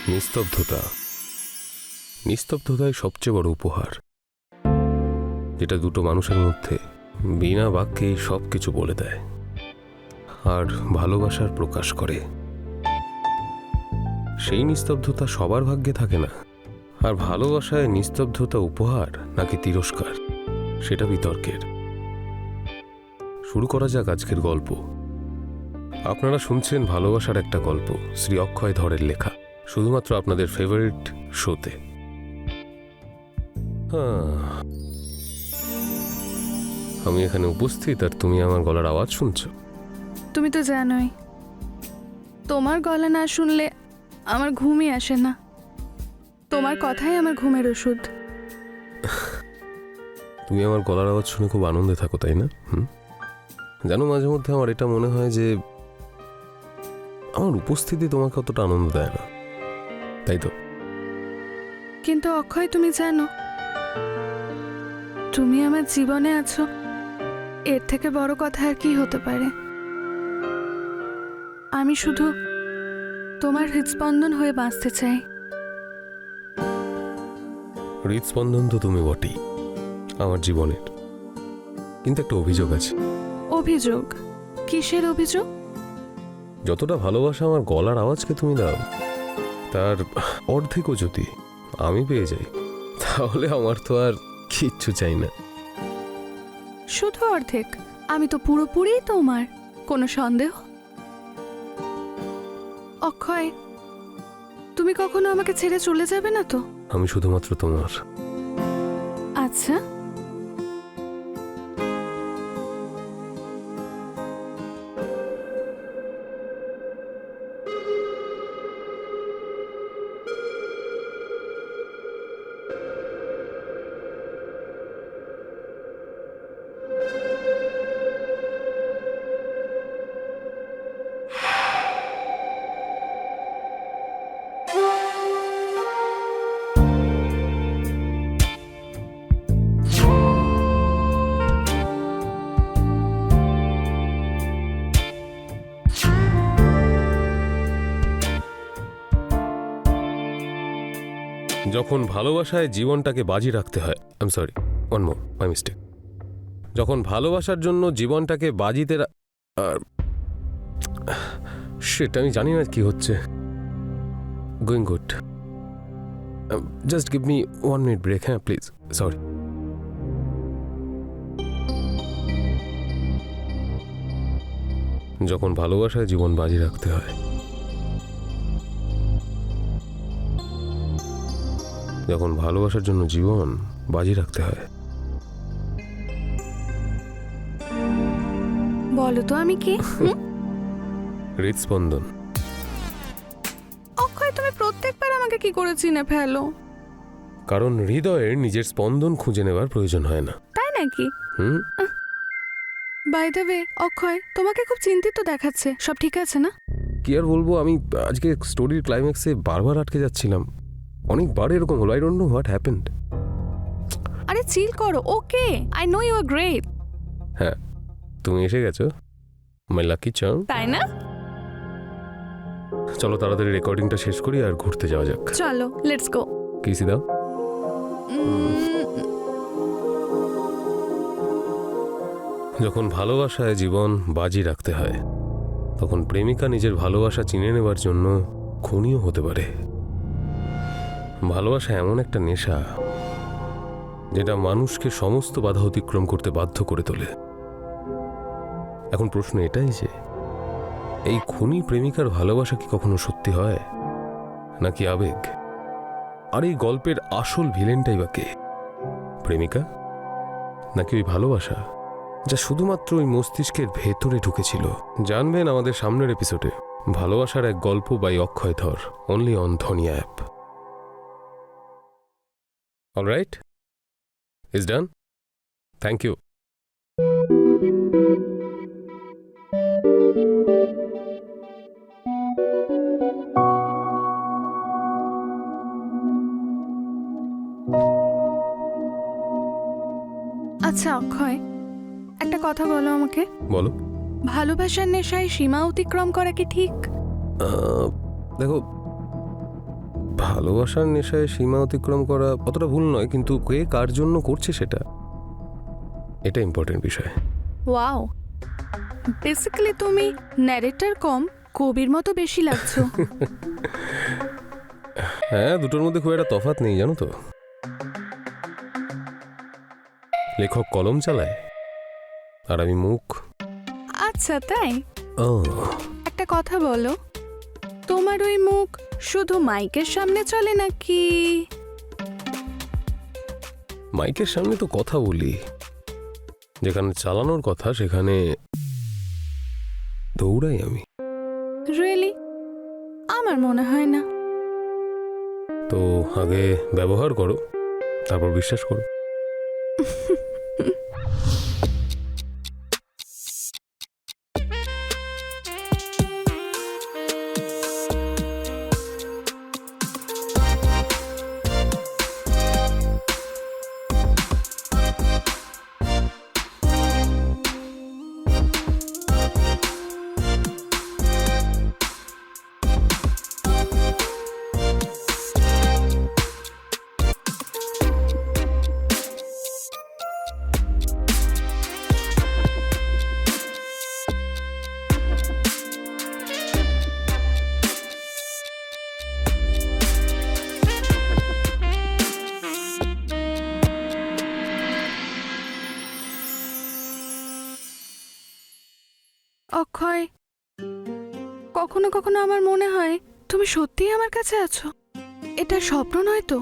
নিস্তব্ধতা নিস্তব্ধতাই সবচেয়ে বড় উপহার, যেটা দুটো মানুষের মধ্যে বিনা বাক্যেই সব কিছু বলে দেয় আর ভালোবাসার প্রকাশ করে। সেই নিস্তব্ধতা সবার ভাগ্যে থাকে না, আর ভালোবাসায় নিস্তব্ধতা উপহার নাকি তিরস্কার সেটা বিতর্কের। শুরু করা যাক আজকের গল্প। আপনারা শুনছেন ভালোবাসার একটা গল্প, শ্রী অক্ষয় ধরের লেখা, শুধুমাত্র আপনাদের ফেভারিট শোতে। আমি এখানে উপস্থিত আর তুমি আমার গলার আওয়াজ শুনছো। তুমি তো জানোই তোমার গলা না শুনলে আমার ঘুমই আসে না। তোমার কথাই আমার ঘুমের ওষুধ। তুমি আমার গলার আওয়াজ শুনে খুব আনন্দে থাকো, তাই না? জানো, মাঝে মধ্যে আমার এটা মনে হয় যে আমার উপস্থিতি তোমাকে অতটা আনন্দ দেয় না, তাই তো? কিন্তু অক্ষয়, তুমি জানো তুমি আমার জীবনে আছো, এর থেকে বড় কথা আর কি হতে পারে? আমি শুধু তোমার হৃদস্পন্দন হয়ে বাঁচতে চাই। হৃদস্পন্দন তো তুমি বটেই আমার জীবনের, কিন্তু একটা অভিযোগ আছে। অভিযোগ? কিসের অভিযোগ? যতটা ভালোবাসা আমার গলার আওয়াজকে তুমি দাও, তার অর্ধেকও যদি আমি পেয়ে যাই, তাহলে আমার তো আর কিচ্ছু চাই না। শুধু অর্ধেক? আমি তো পুরোপুরি তোমার, কোনো সন্দেহ? অক্ষয়, তুমি কখনো আমাকে ছেড়ে চলে যাবে না তো? আমি শুধুমাত্র তোমার। আচ্ছা, যখন ভালোবাসায় জীবনটাকে বাজি রাখতে হয়, I sorry, one more, my mistake. যখন ভালোবাসার জন্য জীবনটাকে বাজিতে সেটা আমি জানি না কি হচ্ছে। Going good, just give me 1 minute break, হ্যাঁ প্লিজ, সরি। যখন ভালোবাসায় জীবন বাজি রাখতে হয়, যখন ভালোবাসার জন্য জীবন বাজি রাখতে হয়। বলো তো আমি কি? হৃদস্পন্দন। অক্ষয়, তুমি প্রত্যেকবার আমাকে কি করে চিনে ফেলো? কারণ হৃদয়ের নিজের স্পন্দন খুঁজে নেবার প্রয়োজন হয় না। তাই নাকি? হুম। বাই দ্য ওয়ে, অক্ষয়, তোমাকে খুব চিন্তিত দেখাচ্ছে। সব ঠিক আছে না? কি আর বলবো, আমি আজকে স্টোরির ক্লাইম্যাক্সে বারবার আটকে যাচ্ছিলাম। অনেকবার এরকম হলো, I don't know what happened. আরে চিল করো, okay? I know you are great. হ্যাঁ, তুমি এসে গেছো, মাই লাকি চার্ম। তাই না? চলো তাড়াতাড়ি রেকর্ডিংটা শেষ করি আর ঘুরতে যাওয়া যাক। চলো, লেটস গো। কিসি দাও। যখন ভালোবাসায় জীবন বাজি রাখতে হয়, তখন প্রেমিকা নিজের ভালোবাসা চিনে নেবার জন্য খুনিও হতে পারে। ভালোবাসা এমন একটা নেশা যেটা মানুষকে সমস্ত বাধা অতিক্রম করতে বাধ্য করে তোলে। এখন প্রশ্ন এটাই যে এই খুনি প্রেমিকার ভালোবাসা কি কখনো সত্যি হয় নাকি আবেগ? আর এই গল্পের আসল ভিলেনটাই বা কে? প্রেমিকা নাকি ওই ভালোবাসা যা শুধুমাত্র ওই মস্তিষ্কের ভেতরে ঢুকেছিল? জানবেন আমাদের সামনের এপিসোডে। ভালোবাসার এক গল্প by Akshay Dhar, only on Dhwani app. Alright, is done. Thank you. আচ্ছা অক্ষয়, একটা কথা বলো আমাকে। বলো। ভালোবাসার নেশায় সীমা অতিক্রম করা কি ঠিক? দেখো, ভালোবাসার নেশায় সীমা অতিক্রম করা অতটা ভুল নয়, কিন্তু কে কার জন্য করছে সেটা, এটা ইম্পর্টেন্ট বিষয়। ওয়াও, বেসিক্যালি তুমি ন্যারেটর কম কবির মতো বেশি লাগছো। হ্যাঁ, দুটোর মধ্যে খুব একটা তফাৎ নেই জানো তো। লেখক কলম চালায় আর আমি মুখ। আচ্ছা তাই? ও, একটা কথা বলো, তোমার ওই মুখ শুধু মাইকের সামনে চলে নাকি? মাইকের সামনে তো কথা বলি, যেখানে চালানোর কথা সেখানে দৌড়াই আমি। রিয়েলি? আমার মনে হয় না। তো আগে ব্যবহার করো, তারপর বিশ্বাস করো। অক্ষয়, কখনো কখনো আমার মনে হয় তুমি সত্যিই আমার কাছে আছো। এটা স্বপ্ন নয় তো?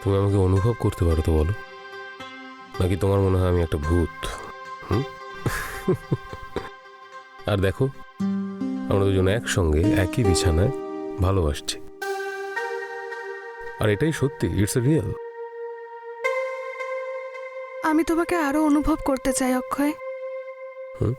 তুমি আমাকে অনুভব করতে পারো তো বলো, নাকি তোমার মনে হয় আমি একটা ভূত? হুম? আর দেখো, আমরা দুজন একসঙ্গে একই বিছানায় ভালোবাসছি, আর এটাই সত্যি, ইটস এ রিয়েল। আমি তোমাকে আরো অনুভব করতে চাই অক্ষয়। হুম?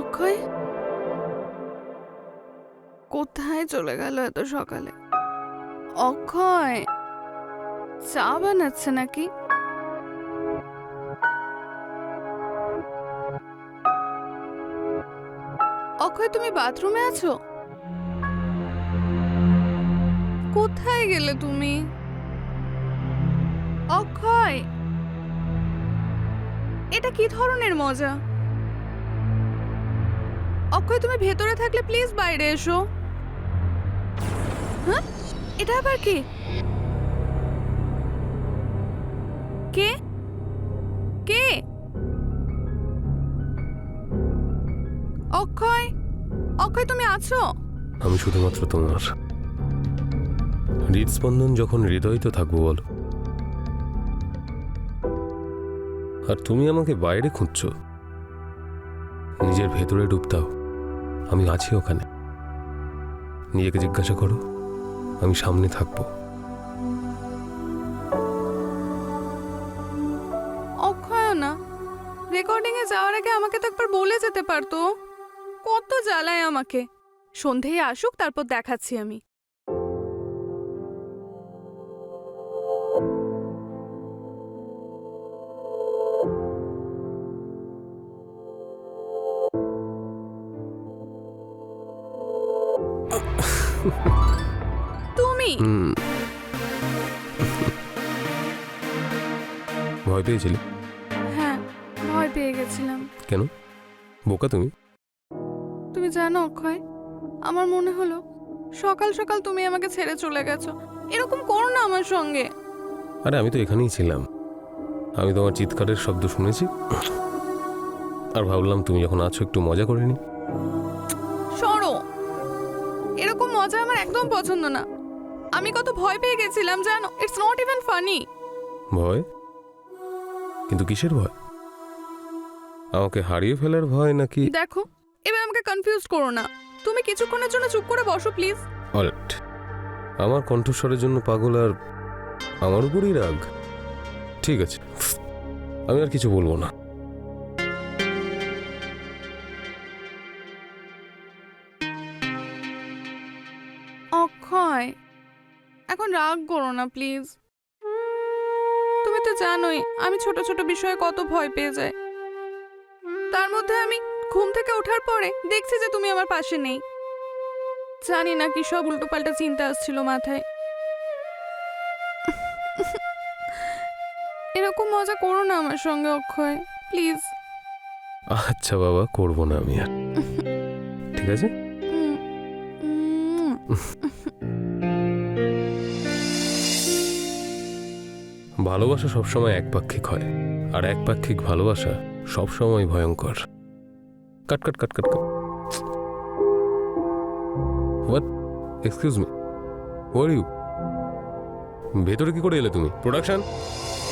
অক্ষয়, কোথায় চলে গেল এত সকালে? অক্ষয়, চা বানাচ্ছে নাকি? অক্ষয়, তুমি বাথরুমে আছো? কোথায় গেলে তুমি? অক্ষয়, এটা কি ধরনের মজা? অক্ষয়, তুমি ভেতরে থাকলে প্লিজ বাইরে এসো। হ্যাঁ, এটা আবার কি? কে কে? অক্ষয়, অক্ষয় তুমি আছো? আমি শুধুমাত্র তোমার। হৃদস্পন্দন যখন হৃদয় তো থাকবো বলো। আর তুমি আমাকে বাইরে খুঁজছো, নিজের ভেতরে ডুব দাও, আমি আছি ওখানে। নিজেকে জিজ্ঞাসা করো, আমি সামনে থাকবো। অক্ষয় না, রেকর্ডিং এ যাওয়ার আগে আমাকে তো একবার বলে যেতে পারতো। কত জ্বালায় আমাকে। সন্ধেয় আসুক, তারপর দেখাচ্ছি আমি। তুমি ভয় পেয়েছিলে? হ্যাঁ, ভয় পেয়ে গেছিলাম। কেন? বোকা তুমি। তুমি জানো অক্ষয়, আমার মনে হলো সকাল সকাল তুমি আমাকে ছেড়ে চলে গেছো। এরকম করো না আমার সঙ্গে। আরে আমি তো এখানেই ছিলাম, আমি তোমার চিৎকারের শব্দ শুনেছি, আর ভাবলাম তুমি যখন আছো একটু মজা করে নি। সরো, এরকম মজা আমার একদম পছন্দ না। আমি কত ভয় পেয়ে গেছিলাম জানো? It's not even funny. ভয়? কিন্তু কিসের ভয়? আমাকে হারিয়ে ফেলার ভয় নাকি? দেখো, এবার আমাকে কনফিউজ করো না। তুমি কিছুক্ষণের জন্য চুপ করে বসো প্লিজ। অলরাইট, আমার কণ্ঠস্বরের জন্য পাগল আর আমার উপরই রাগ? ঠিক আছে, আমি আর কিছু বলবো না। অক্ষয়, এখন রাগ করো না প্লিজ। তুমি তো জানোই আমি ছোট ছোট বিষয়ে কত ভয় পেয়ে যাই। তার মধ্যে আমি ঘুম থেকে ওঠার পরে দেখছি যে তুমি আমার পাশে নেই। জানি না কি সব উল্টোপাল্টা চিন্তা আসছিল মাথায়। এরকম মজা করো না আমার সঙ্গে অক্ষয়, প্লিজ। আচ্ছা বাবা, করবো না আমি আর। ঠিক আছে। ভালোবাসা সবসময় একপাক্ষিক হয়, আর একপাক্ষিক ভালোবাসা সবসময় ভয়ঙ্কর। Cut cut cut cut cut. What? Excuse me, where you? ভেতরে কি করে এলে তুমি? প্রোডাকশন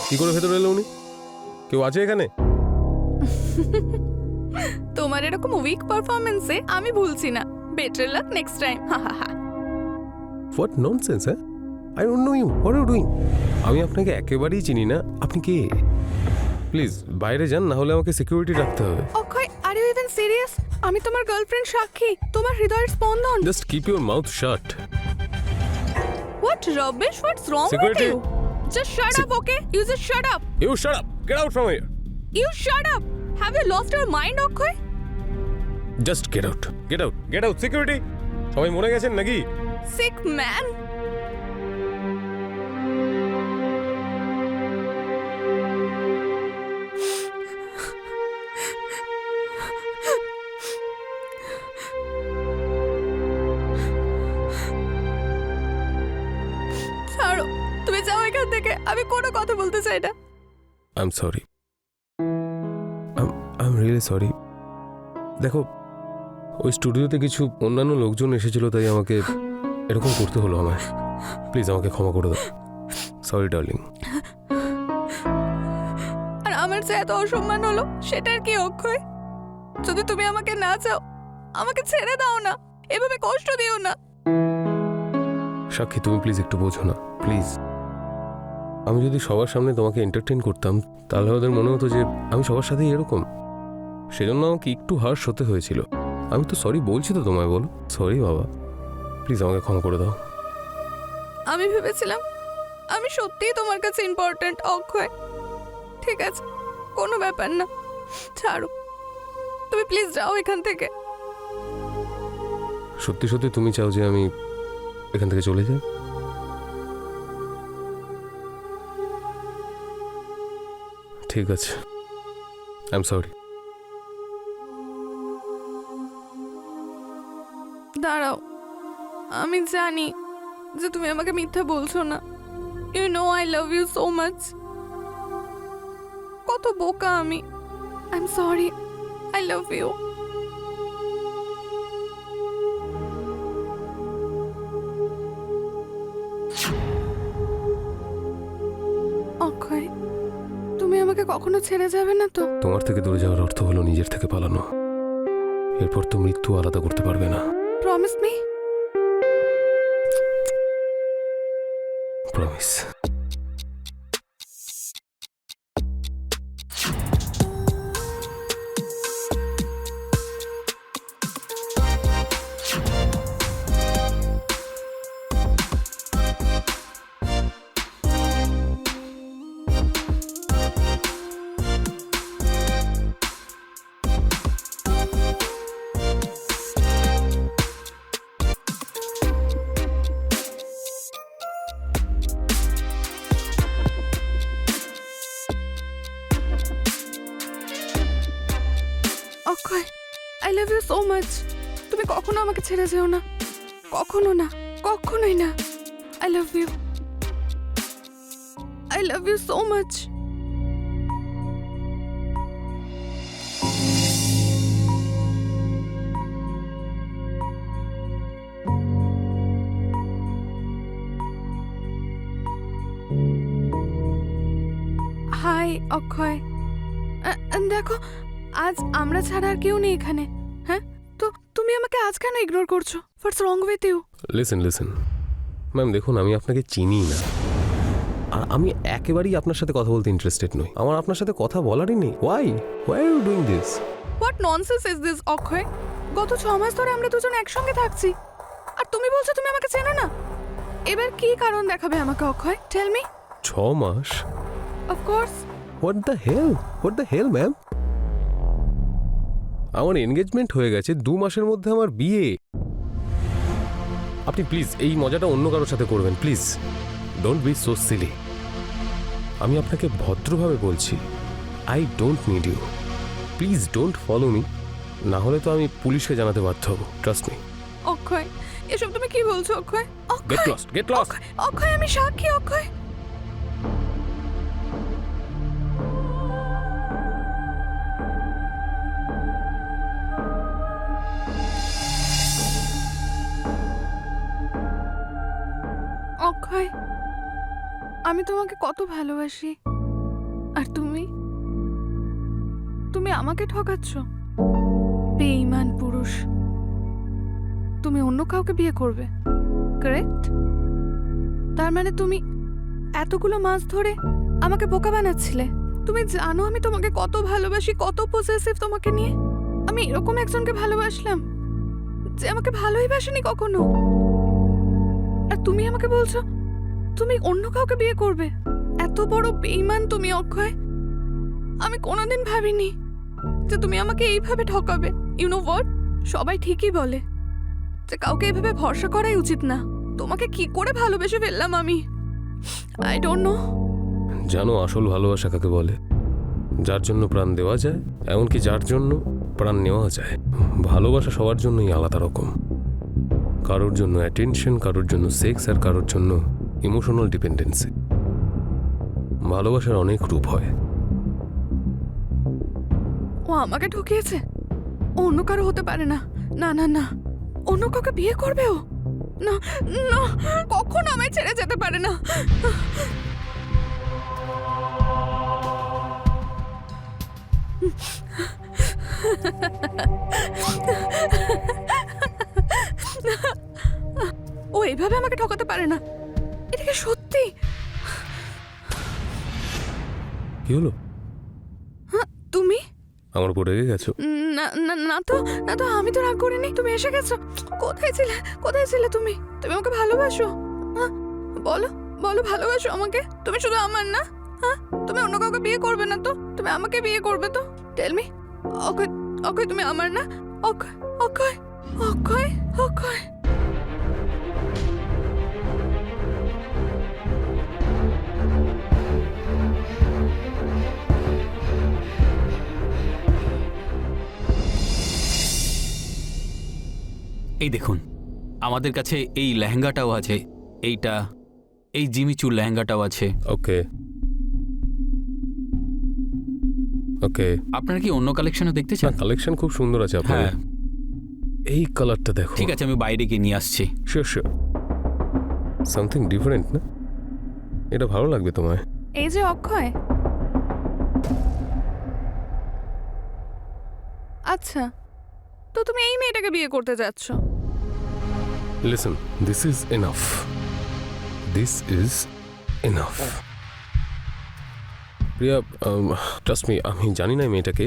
কি করে ভেতরে এলো উনি? কেউ আছে এখানে? তোমার এরকম উইক পারফরম্যান্সে আমি ভুলছি না। Better luck next time. What nonsense, হ্যাঁ? I don't know you, what are you doing? আমি আপনাকে একেবারেই চিনি না। আপনি কে? প্লিজ বাইরে যান, না হলে আমাকে সিকিউরিটি রাখতে হবে। অক্ষয়, আর ইউ ইভেন সিরিয়াস? আমি তোমার গার্লফ্রেন্ড সাক্ষী, তোমার হৃদয়ের স্পন্দন। Just keep your mouth shut. What rubbish? What's wrong Security. with you? Just shut up, okay? You just shut up. You shut up. Get out from here. You shut up. Have you lost your mind, Akshay? Just get out. Get out. Get out. Security. সবাই মরে গেছেন নাকি? Sick man. ছাড়ো, তুমি যাও এখান থেকে। আমি কোনো কথা বলতে চাই না। I'm sorry. I'm really sorry. দেখো, ওই স্টুডিওতে কিছু অন্যান্য লোকজন এসেছিল, তাই আমাকে এরকম করতে হলো আমায়। প্লিজ আমাকে ক্ষমা করে দাও। Sorry darling. আর আমার যে এত অসম্মান হলো সেটার কি অক্ষয়? যদি তুমি আমাকে না চাও, আমাকে ছেড়ে দাও না, এভাবে কষ্ট দিও না। সাক্ষী, তুমি প্লিজ একটু বোঝো না, প্লিজ। আমি যদি সবার সামনে তোমাকে এন্টারটেইন করতাম, তাহলে ওদের মনে হতো যে আমি সবার সাথেই এরকম। সেজন্য আমাকে একটু হার্শ হতে হয়েছিল। আমি তো সরি বলছি তো তোমায়, বলো সরি বাবা, প্লিজ আমাকে ক্ষমা করে দাও। আমি ভেবেছিলাম আমি সত্যিই তোমার কাছে ইম্পর্ট্যান্ট অক্ষয়। ঠিক আছে, কোনো ব্যাপার না, ছাড়ো। তুমি প্লিজ যাও এখান থেকে। সত্যি সত্যি তুমি চাও যে আমি এখান থেকে চলে যাই? ঠিক আছে, আই এম সরি। দাঁড়াও, আমি জানি যে তুমি আমাকে মিথ্যা বলছো না। You know I love you so much. কত বোকা আমি। I am sorry, I love you. Akshay, তুমি আমাকে কখনো ছেড়ে যাবে না তো? তোমার থেকে দূরে যাওয়ার অর্থ হলো নিজের থেকে পালানো। এরপর তো মৃত্যু আলাদা করতে পারবে না। Promise me. Promise. Akshay, I love you so much. তুমি কখনো আমাকে ছেড়ে যেও না, কখনো না, কখনোই না। I love you, I love you so much. Hi Akshay, দেখো আজ আমরা ছাড়া আর কেউ নেই এখানে। হ্যাঁ, তো তুমি আমাকে আজ কেন ইগনোর করছো? What's wrong with you? Listen ma'am, দেখুন আমি আপনাকে চিনি না, আর আমি একেবারেই আপনার সাথে কথা বলতে ইন্টারেস্টেড নই। আমার আপনার সাথে কথা বলারই নেই। Why are you doing this? What nonsense is this Akshay? গত 6 মাস ধরে আমরা দুজন একসঙ্গে থাকছি, আর তুমি বলছো তুমি আমাকে চেনো না। এবার কি কারণ দেখাবে আমাকে অক্ষয়? Tell me. 6 মাস? Of course. What the hell ma'am? আমার এনগেজমেন্ট হয়ে গেছে, 2 মাসের মধ্যে আমার বিয়ে। আপনি প্লিজ এই মজাটা অন্য কারোর সাথে করবেন, please don't be so silly. আমি আপনাকে ভদ্রভাবে বলছি, I don't need you, please don't follow me, না হলে তো আমি পুলিশকে জানাতে বাধ্য হব। Trust me. অক্ষয়, এসব তুমি কি বলছো অক্ষয়? Get lost. অক্ষয়, আমি সাক্ষী অক্ষয়। অক্ষয়, আমি তোমাকে কত ভালোবাসি, আর তুমি আমাকে ঠকাচ্ছ। বেঈমান পুরুষ। তুমি অন্য কাউকে বিয়ে করবে, কারেক্ট? তার মানে তুমি এতগুলো মাস ধরে আমাকে বোকা বানাচ্ছিলে। তুমি জানো আমি তোমাকে কত ভালোবাসি, কত পজেসিভ তোমাকে নিয়ে। আমি এরকম একজনকে ভালোবাসলাম যে আমাকে ভালোই বাসেনি কখনো, আর তুমি আমাকে বলছো তুমি অন্য কাউকে বিয়ে করবে। এত বড় বেঈমান তুমি অক্ষয়। আমি কোনোদিন ভাবিনি যে তুমি আমাকে এইভাবে ঠকাবে। ইউ নো হোয়াট, সবাই ঠিকই বলে যে কাউকে এইভাবে ভরসা করাই উচিত না। তোমাকে কি করে ভালোবেসে ফেললাম আমি, আই ডোন্ট নো। জানো আসল ভালোবাসা কাকে বলে? যার জন্য প্রাণ দেওয়া যায়, এমনকি যার জন্য প্রাণ নেওয়া যায়। ভালোবাসা সবার জন্যই আলাদা রকম। কারোর জন্য অ্যাটেনশন, কারোর জন্য সেক্স, আর কারোর জন্য ইমোশনাল ডিপেন্ডেন্সি। ভালোবাসার অনেক রূপ হয়। ও আমাকে ঠকিয়েছে। ও অন্য কারো হতে পারে না। না না না, অন্য কাউকে বিয়ে করবে ও? না না, কখনো আমায় ছেড়ে যেতে পারে না। ও এইভাবে আমাকে ঠকাতে পারে না। এটা কি সত্যি? কি হলো? তুমি আমার উপর রেগে গেছো? না না না তো, না তো, আমি তো রাগ করিনি। তুমি এসে গেছো। কোথায় ছিলে তুমি? তুমি আমাকে ভালোবাসো? বলো বলো, ভালোবাসো আমাকে? তুমি শুধু আমার না? হ্যাঁ, তুমি অন্য কাউকে বিয়ে করবে না তো? তুমি আমাকে বিয়ে করবে তো? Tell me. অক্ষয়, অক্ষয়, তুমি আমার না? অক্ষয়, অক্ষয়, অক্ষয়, অক্ষয়। এই দেখুন, আমাদের কাছে এই লেহেঙ্গাটাও আছে, এই জিমিচুর লেহেঙ্গাটাও আছে। ওকে ওকে, আপনারা কি অন্য কালেকশনও দেখতে চান? কালেকশন খুব সুন্দর আছে আপনার। হ্যাঁ, এই কালারটা দেখো। ঠিক আছে, আমি বাইরে গিয়ে নিয়ে আসছি। শিওর সামথিং ডিফারেন্ট না? এটা ভালো লাগবে তোমায়। এই যে অক্ষয়। আচ্ছা, তো তুমি এই মেয়েটাকে বিয়ে করতে যাচ্ছ? Listen, this is enough, this is enough. Priya, trust me, আমি জানি না এই মেয়েটাকে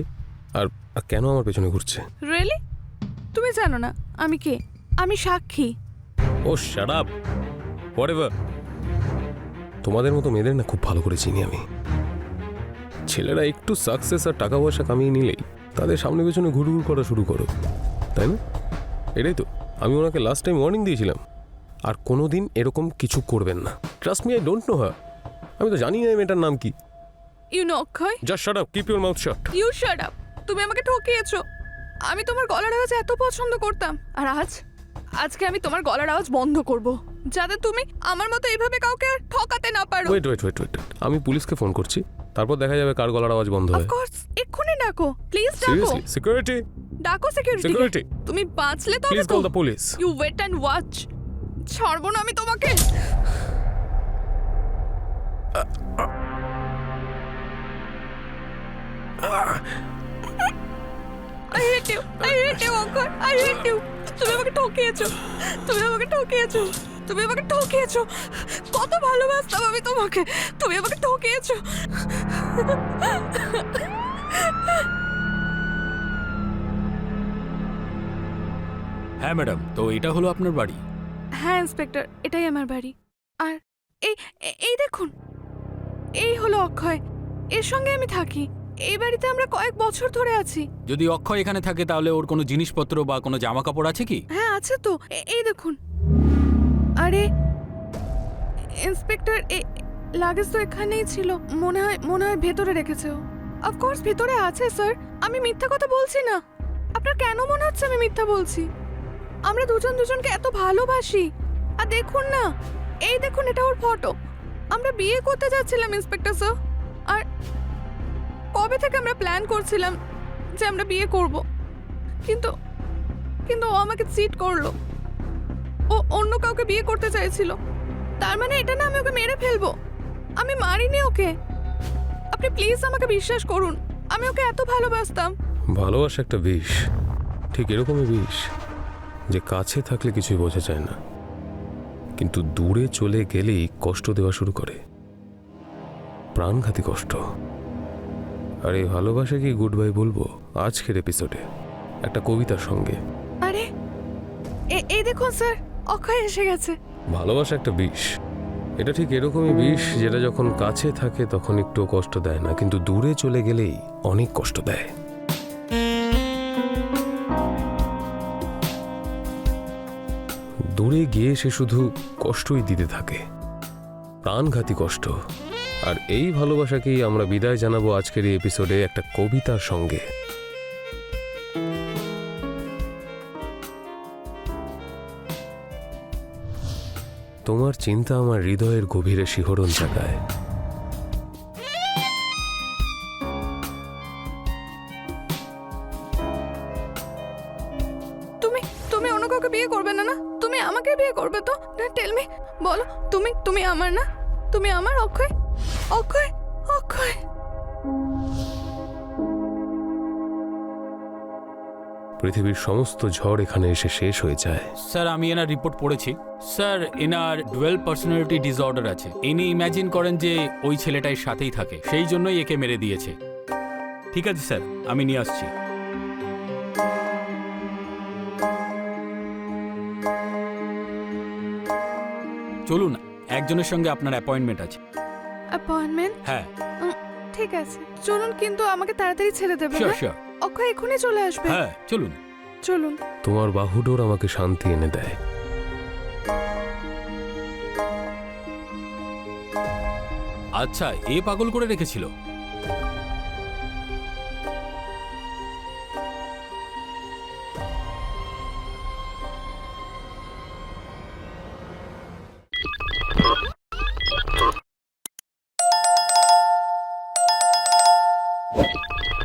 আর কেন আমার পেছনে ঘুরছে। রিয়েলি? তুমি জানো না আমি কে? আমি সাক্ষী। ও শাট আপ, হোয়াটএভার। তোমাদের মতো মেয়েদের না খুব ভালো করে চিনি আমি। ছেলেরা একটু সাকসেস আর টাকা পয়সা কামিয়ে নিলেই তাদের সামনে পেছনে ঘুরঘুর করা শুরু করো, তাই না? এটাই তো আমি ওনাকে লাস্ট টাইম ওয়ার্নিং দিয়েছিলাম, আর কোনোদিন এরকম কিছু করবেন না। Trust me, I don't know her. আমি তো জানি না এই মেয়েটার নাম কি। You know Akshay, just shut up, keep your mouth shut. You shut up. তুমি আমাকে ঠকিয়েছো। আমি তোমার গলার আওয়াজ এত পছন্দ করতাম, আর আজকে আমি তোমার গলার আওয়াজ বন্ধ করব, যাতে তুমি আমার মতো এইভাবে কাউকে আর ঠকাতে না পারো। ওয়েট ওয়েট ওয়েট ওয়েট, আমি পুলিশকে ফোন করছি, তারপর দেখা যাবে কার গলার আওয়াজ বন্ধ হয়। অফ কোর্স, এক্ষুনি ডাকো, প্লিজ ডাকো। সিরিয়াসলি, সিকিউরিটি, ডাকো সিকিউরিটি। সিকিউরিটি, তুমি বাঁচলে তবে প্লিজ তো। Call the police. You wait and watch. ছাড়বো না আমি তোমাকে। I hate you Akshay, I hate you. তুমি আমাকে ঠকিয়েছো, তুমি আমাকে ঠকিয়েছো, তুমি আমাকে ঠকিয়েছো। কত ভালোবাসতাম আমি তোমাকে, তুমি আমাকে ঠকিয়েছো। হ্যাঁ ম্যাডাম, তো এটা হলো আপনার বাড়ি? হ্যাঁ ইন্সপেক্টর, এটাই আমার বাড়ি। আর এই দেখুন, এই হলো অক্ষয়, এর সঙ্গে আমি থাকি। এই বাড়িতে আমরা কয়েক বছর ধরে আছি। যদি অক্ষয় এখানে থাকে তাহলে ওর কোনো জিনিসপত্র বা কোনো জামা কাপড় আছে কি? হ্যাঁ আছে তো, এই দেখুন। আরে ইন্সপেক্টর, লাগেজ তো এখানেই ছিল। মনে হয় ভেতরে রেখেছে ও। অফকোর্স ভেতরে আছে স্যার, আমি মিথ্যা কথা বলছি না। আপনার কেন মনে হচ্ছে আমি মিথ্যা বলছি? আমরা দুজনকে এত ভালোবাসি। আর দেখুন না, এই দেখুন, এটা ওর ফটো। আমরা বিয়ে করতে যাচ্ছিলাম ইন্সপেক্টর স্যার। আর কবে থেকে আমরা প্ল্যান করছিলাম যে আমরা বিয়ে করব, কিন্তু ও আমাকে চিট করলো। ও অন্য কাউকে বিয়ে করতে চাইছিল। তার মানে এটা না আমি ওকে মেরে ফেলবো। আমি মারিনি ওকে। আপনি প্লিজ আমাকে বিশ্বাস করুন, আমি ওকে এত ভালোবাসতাম। ভালোবাসা একটা বিষ, ঠিক এরকমই বিষ যে কাছে থাকলে কিছুই বোঝা যায় না, কিন্তু দূরে চলে গেলেই কষ্ট দেওয়া শুরু করে, প্রাণঘাতী কষ্ট। আর এই ভালোবাসা কি গুড বাই বলবো আজকের এপিসোডে একটা কবিতার সঙ্গে। আরে এই দেখুন স্যার, অক্ষয় এসে গেছে। ভালোবাসা একটা বিষ, এটা ঠিক এরকমই বিষ যেটা যখন কাছে থাকে তখন একটু কষ্ট দেয় না, কিন্তু দূরে চলে গেলেই অনেক কষ্ট দেয়। দূরে গিয়ে সে শুধু কষ্টই দিতে থাকে, প্রাণঘাতী কষ্ট। আর এই ভালোবাসাকেই আমরা বিদায় জানাবো আজকের এই এপিসোডে একটা কবিতার সঙ্গে। তোমার চিন্তা আমার হৃদয়ের গভীরে শিহরণ জাগায়। তুমি অন্য কাউকে বিয়ে করবে না? না, তুমি আমাকে বিয়ে করবে তো? না, টেল মি, বলো। তুমি আমার না, তুমি আমার অক্ষয়, অক্ষয়, অক্ষয়। পৃথিবীর সমস্ত ঝড় এখানে এসে শেষ হয়ে যায়। স্যার, আমি এনার রিপোর্ট পড়েছি। স্যার, এনার ডুয়েল পার্সোনালিটি ডিসঅর্ডার আছে। ইনি ইম্যাজিন করেন যে ওই ছেলেটাই সাথেই থাকে, সেই জন্যই একে মেরে দিয়েছে। ঠিক আছে স্যার, আমি নিয়ে আসছি। চলুন, একজনের সঙ্গে আপনার অ্যাপয়েন্টমেন্ট আছে। অ্যাপয়েন্টমেন্ট? হ্যাঁ, ঠিক আছে, চলুন, কিন্তু আমাকে তাড়াতাড়ি ছেড়ে দেবে। Sure sure. অক্ষয় এখনই চলে আসবে। হ্যাঁ, চলুন। চলুন। তোমার বাহুডোর আমাকে শান্তি এনে দেয়। আচ্ছা, এ পাগল করে রেখেছিল।